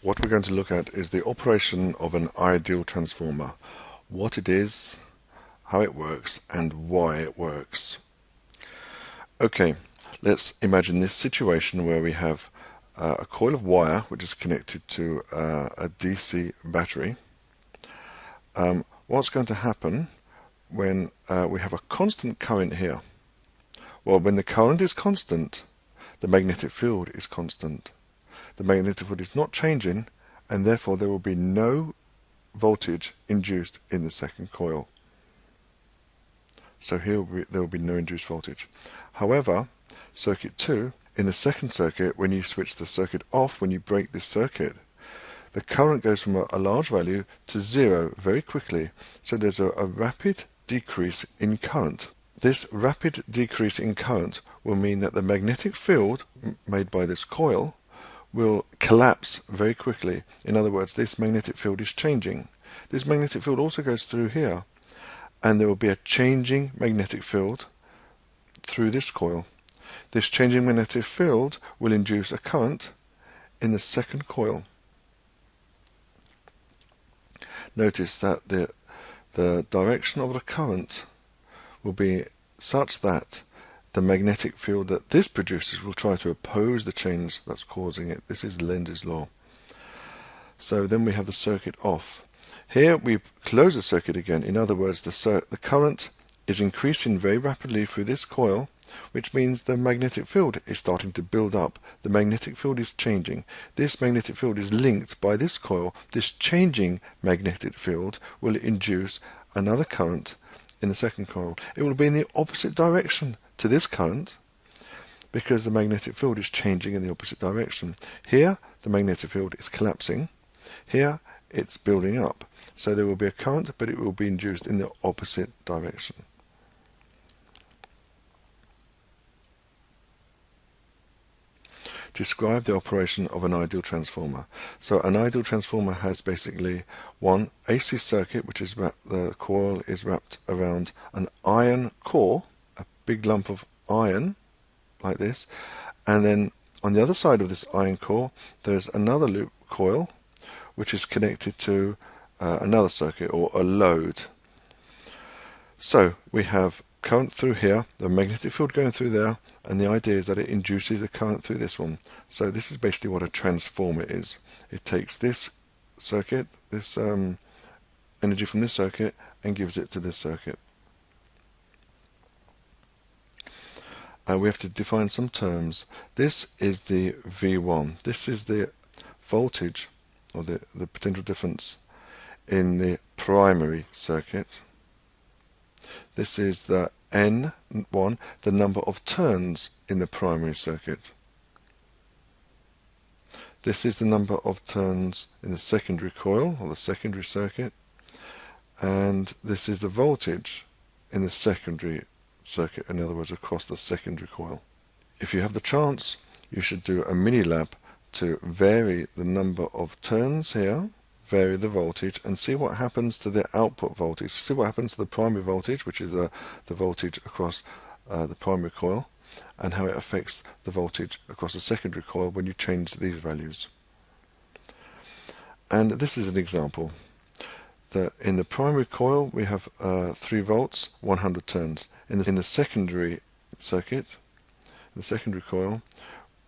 what we're going to look at is the operation of an ideal transformer, what it is, how it works, and why it works. Okay, let's imagine this situation where we have a coil of wire which is connected to a DC battery. What's going to happen when we have a constant current here? Well, when the current is constant, the magnetic field is constant. The magnetic field is not changing, and therefore there will be no voltage induced in the second coil. So here there will be no induced voltage. However, circuit 2, in the second circuit, when you switch the circuit off, when you break this circuit, the current goes from a large value to 0 very quickly. So there's a rapid decrease in current. This rapid decrease in current will mean that the magnetic field made by this coil will collapse very quickly. In other words, this magnetic field is changing. This magnetic field also goes through here, and there will be a changing magnetic field through this coil. This changing magnetic field will induce a current in the second coil. Notice that the direction of the current will be such that the magnetic field that this produces will try to oppose the change that's causing it. This is Lenz's law. So then we have the circuit off. Here we close the circuit again. In other words, the current is increasing very rapidly through this coil, which means the magnetic field is starting to build up. The magnetic field is changing. This magnetic field is linked by this coil. This changing magnetic field will induce another current in the second coil. It will be in the opposite direction to this current because the magnetic field is changing in the opposite direction. Here the magnetic field is collapsing. Here it's building up. So there will be a current, but it will be induced in the opposite direction. Describe the operation of an ideal transformer. So an ideal transformer has basically one AC circuit, which is the coil is wrapped around an iron core, a big lump of iron like this, and then on the other side of this iron core there's another loop coil which is connected to another circuit or a load. So we have current through here, the magnetic field going through there, and the idea is that it induces a current through this one. So this is basically what a transformer is. It takes this circuit, this energy from this circuit, and gives it to this circuit. We have to define some terms. This is the V1. This is the voltage, or the potential difference in the primary circuit. This is the N1, the number of turns in the primary circuit. This is the number of turns in the secondary coil, or the secondary circuit. And this is the voltage in the secondary circuit, in other words, across the secondary coil. If you have the chance, you should do a mini lab to vary the number of turns here, vary the voltage, and see what happens to the output voltage. See what happens to the primary voltage, which is the voltage across the primary coil, and how it affects the voltage across the secondary coil when you change these values. And this is an example. In the primary coil we have 3 volts, 100 turns. In the secondary circuit, in the secondary coil,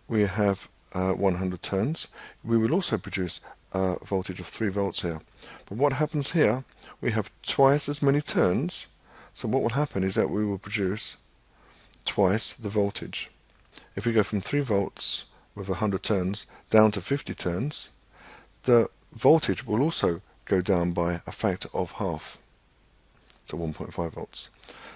we have 100 turns. We will also produce a voltage of 3 volts here. But what happens here, we have twice as many turns, so what will happen is that we will produce twice the voltage. If we go from 3 volts with 100 turns down to 50 turns, the voltage will also go down by a factor of half, to 1.5 volts.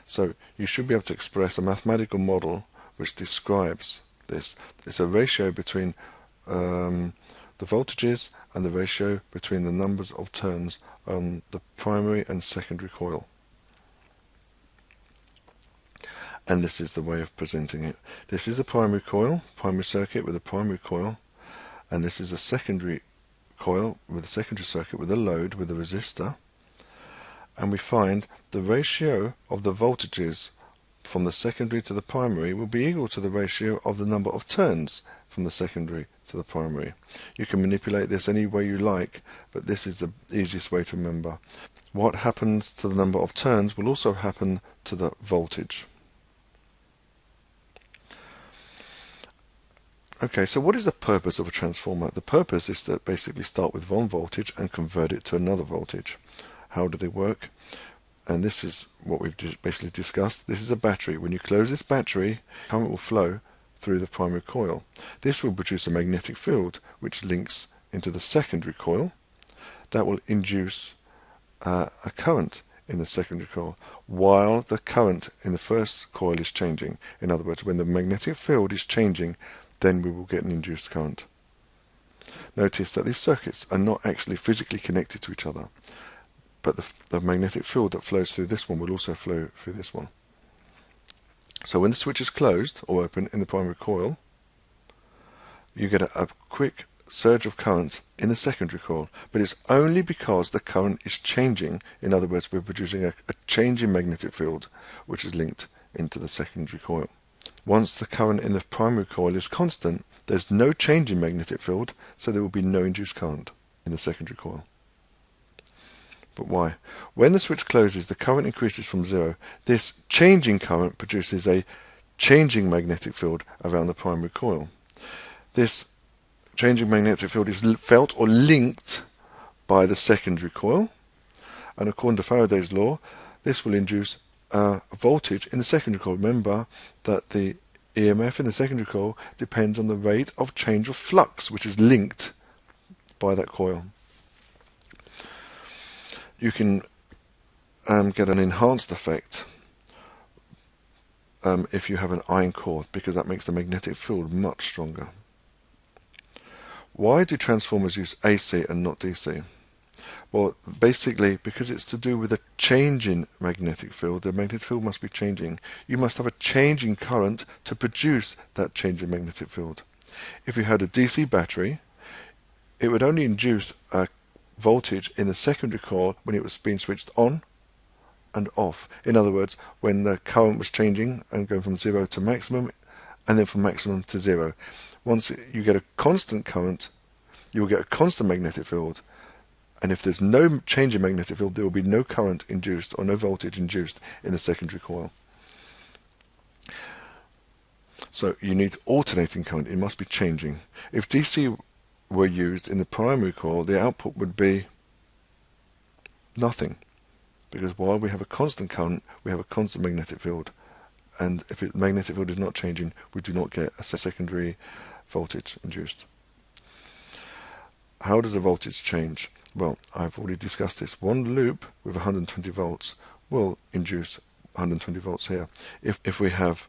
So you should be able to express a mathematical model which describes this. It's a ratio between the voltages and the ratio between the numbers of turns on the primary and secondary coil. And this is the way of presenting it. This is the primary coil, primary circuit with a primary coil, and this is a secondary coil with a secondary circuit with a load with a resistor. And we find the ratio of the voltages from the secondary to the primary will be equal to the ratio of the number of turns from the secondary to the primary. You can manipulate this any way you like, but this is the easiest way to remember. What happens to the number of turns will also happen to the voltage. Okay, so what is the purpose of a transformer? The purpose is to basically start with one voltage and convert it to another voltage. How do they work? And this is what we've basically discussed. This is a battery. When you close this battery, current will flow through the primary coil. This will produce a magnetic field which links into the secondary coil. That will induce a current in the secondary coil while the current in the first coil is changing. In other words, when the magnetic field is changing, then we will get an induced current. Notice that these circuits are not actually physically connected to each other, but the magnetic field that flows through this one will also flow through this one. So when the switch is closed or open in the primary coil, you get a quick surge of current in the secondary coil, but it's only because the current is changing. In other words, we're producing a change in magnetic field which is linked into the secondary coil. Once the current in the primary coil is constant, there's no change in magnetic field, so there will be no induced current in the secondary coil. But why? When the switch closes, the current increases from zero. This changing current produces a changing magnetic field around the primary coil. This changing magnetic field is felt or linked by the secondary coil, and according to Faraday's law, this will induce a voltage in the secondary coil. Remember that the EMF in the secondary coil depends on the rate of change of flux, which is linked by that coil. You can get an enhanced effect if you have an iron core, because that makes the magnetic field much stronger. Why do transformers use AC and not DC? Well, basically because it's to do with a change in magnetic field. The magnetic field must be changing. You must have a change in current to produce that change in magnetic field. If you had a DC battery, it would only induce a voltage in the secondary coil when it was being switched on and off. In other words, when the current was changing and going from 0 to maximum and then from maximum to 0. Once you get a constant current, you will get a constant magnetic field, and if there's no change in magnetic field, there will be no current induced or no voltage induced in the secondary coil. So you need alternating current. It must be changing. If DC were used in the primary coil, the output would be nothing, because while we have a constant current, we have a constant magnetic field, and if the magnetic field is not changing, we do not get a secondary voltage induced. How does the voltage change? Well, I've already discussed this. One loop with 120 volts will induce 120 volts here. If we have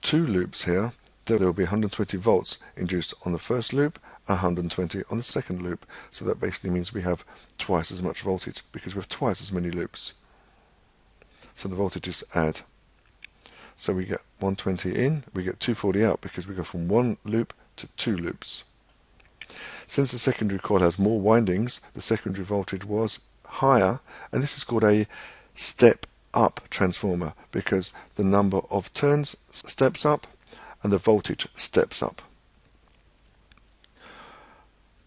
two loops here, there will be 120 volts induced on the first loop, 120 on the second loop. So that basically means we have twice as much voltage because we have twice as many loops. So the voltages add. So we get 120 in, we get 240 out because we go from one loop to two loops. Since the secondary coil has more windings, the secondary voltage was higher, and this is called a step-up transformer because the number of turns steps up and the voltage steps up.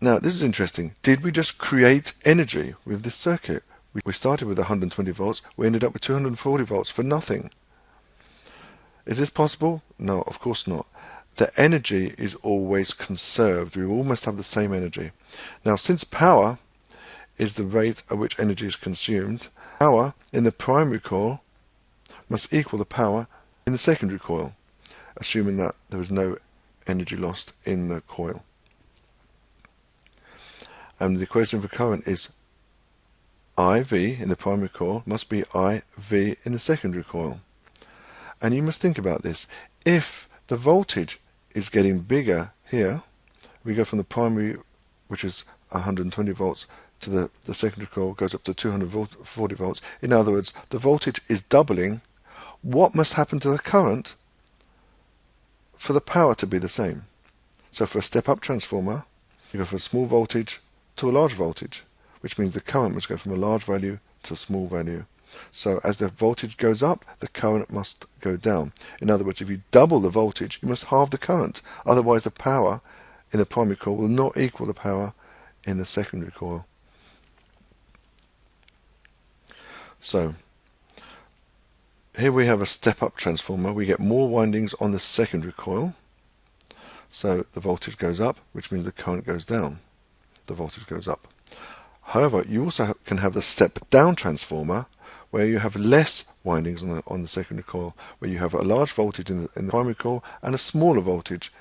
Now, this is interesting. Did we just create energy with this circuit? We started with 120 volts, we ended up with 240 volts for nothing. Is this possible? No, of course not. The energy is always conserved. We almost have the same energy. Now, since power is the rate at which energy is consumed, power in the primary coil must equal the power in the secondary coil, assuming that there is no energy lost in the coil. And the equation for current is IV in the primary coil must be IV in the secondary coil. And you must think about this. If the voltage is getting bigger here, we go from the primary, which is 120 volts, to the secondary coil goes up to 240 volts. In other words, the voltage is doubling. What must happen to the current for the power to be the same? So for a step-up transformer, you go from a small voltage to a large voltage, which means the current must go from a large value to a small value. So as the voltage goes up, the current must go down. In other words, if you double the voltage, you must halve the current. Otherwise, the power in the primary coil will not equal the power in the secondary coil. So here we have a step-up transformer. We get more windings on the secondary coil, so the voltage goes up, which means the current goes down. The voltage goes up. However, you also can have the step-down transformer, where you have less windings on the secondary coil, where you have a large voltage in the primary coil and a smaller voltage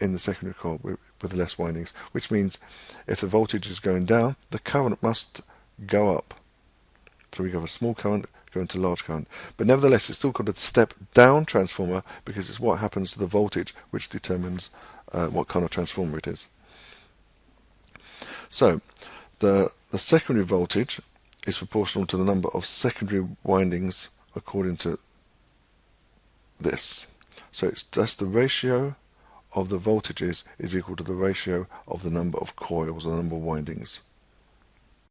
in the secondary coil with less windings, which means if the voltage is going down, the current must go up. So we have a small current going to large current. But nevertheless, it's still called a step-down transformer because it's what happens to the voltage which determines what kind of transformer it is. So the secondary voltage is proportional to the number of secondary windings according to this. So it's just the ratio of the voltages is equal to the ratio of the number of coils, or the number of windings.